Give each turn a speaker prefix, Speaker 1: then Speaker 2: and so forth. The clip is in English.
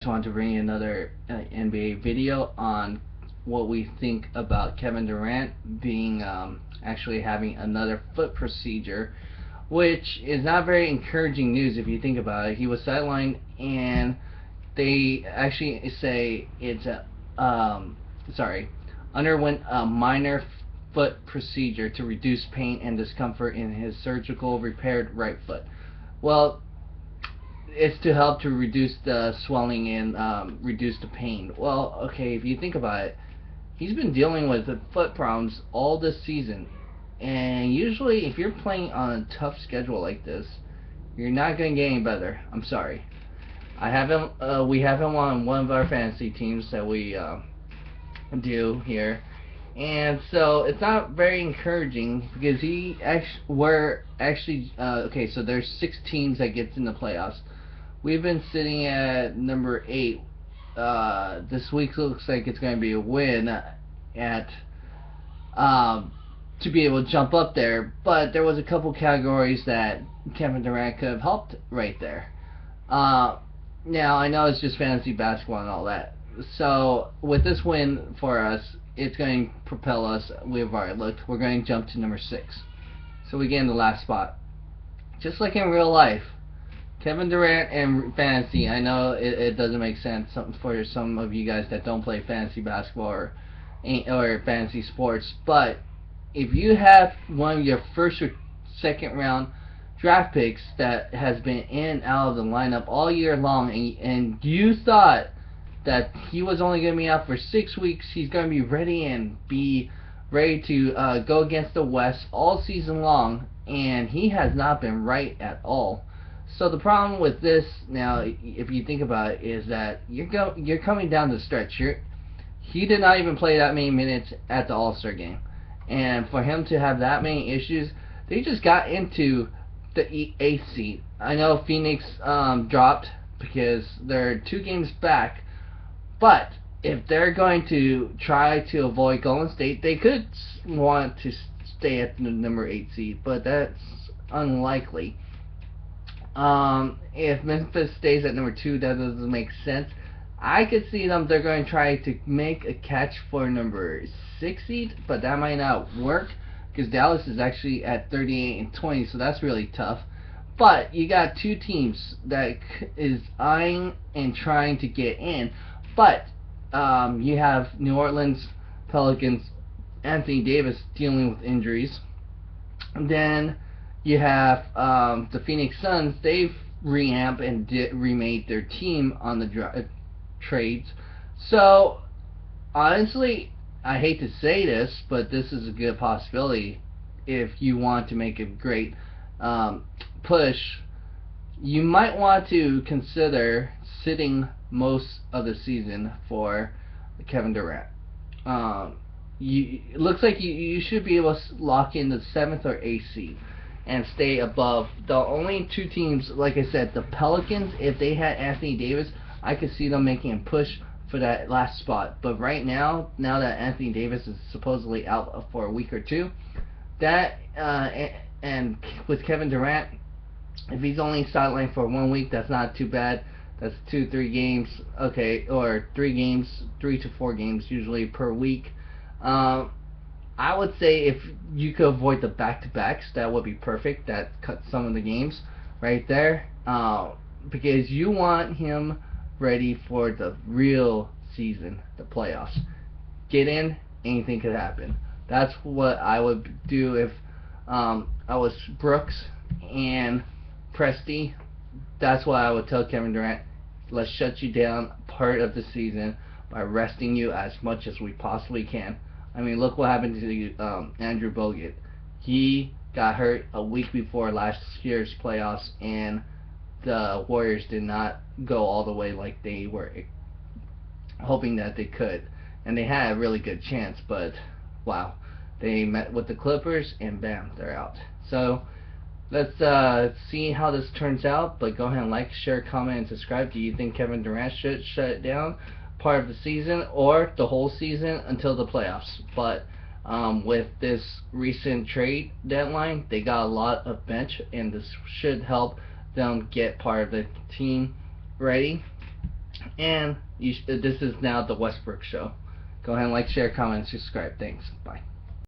Speaker 1: want to bring you another NBA video on what we think about Kevin Durant being actually having another foot procedure, which is not very encouraging news if you think about it. He was sidelined, and they actually say it's underwent a minor foot procedure to reduce pain and discomfort in his surgical repaired right foot. Well, it's to help to reduce the swelling and reduce the pain. Well, okay, if you think about it, he's been dealing with the foot problems all this season, and usually if you're playing on a tough schedule like this, you're not going to get any better. I'm sorry. I have him. We have him on one of our fantasy teams that we do here, and so it's not very encouraging because we're actually okay. So there's 6 teams that gets in the playoffs. We've been sitting at number 8. This week looks like it's going to be a win at to be able to jump up there, but there was a couple categories that Kevin Durant could have helped right there. Now I know it's just fantasy basketball and all that. So with this win for us, it's going to propel us. We've already looked. We're going to jump to number 6. So we get in the last spot. Just like in real life, Kevin Durant and fantasy, I know it doesn't make sense for some of you guys that don't play fantasy basketball or fantasy sports, but if you have one of your first or second round draft picks that has been in and out of the lineup all year long, and you thought that he was only going to be out for 6 weeks, he's going to be ready to go against the West all season long, and he has not been right at all. So the problem with this now, if you think about it, is that you're coming down the stretch. He did not even play that many minutes at the All-Star game, and for him to have that many issues, they just got into the 8th seed. I know Phoenix dropped because they're 2 games back, but if they're going to try to avoid Golden State, they could want to stay at the number 8 seed, but that's unlikely. If Memphis stays at number 2, that doesn't make sense. I could see them, they're going to try to make a catch for number 6 seed, but that might not work because Dallas is actually at 38-20, so that's really tough. But you got 2 teams that is eyeing and trying to get in, but you have New Orleans Pelicans, Anthony Davis dealing with injuries. And then you have the Phoenix Suns. They've revamped and remade their team on the trades. So honestly, I hate to say this, but this is a good possibility. If you want to make a great push, you might want to consider sitting most of the season for Kevin Durant. It looks like you should be able to lock in the 7th or 8th seed and stay above. The only 2 teams, like I said, the Pelicans, if they had Anthony Davis, I could see them making a push for that last spot. But right now that Anthony Davis is supposedly out for a week or 2, that and with Kevin Durant, if he's only sidelined for 1 week, that's not too bad. That's 2-3 games, okay, or 3 games, 3 to 4 games usually per week. I would say if you could avoid the back-to-backs, that would be perfect. That cuts some of the games right there, because you want him ready for the real season, the playoffs. Get in, anything could happen. That's what I would do if I was Brooks and Presti. That's why I would tell Kevin Durant, let's shut you down part of the season by resting you as much as we possibly can. I mean, look what happened to Andrew Bogut. He got hurt a week before last year's playoffs, and the Warriors did not go all the way like they were hoping that they could. And they had a really good chance, but wow. They met with the Clippers, and bam, they're out. So let's see how this turns out, but go ahead and like, share, comment, and subscribe. Do you think Kevin Durant should shut it down part of the season or the whole season until the playoffs? But with this recent trade deadline, they got a lot of bench, and this should help them get part of the team ready. And this is now the Westbrook Show. Go ahead and like, share, comment, and subscribe. Thanks. Bye.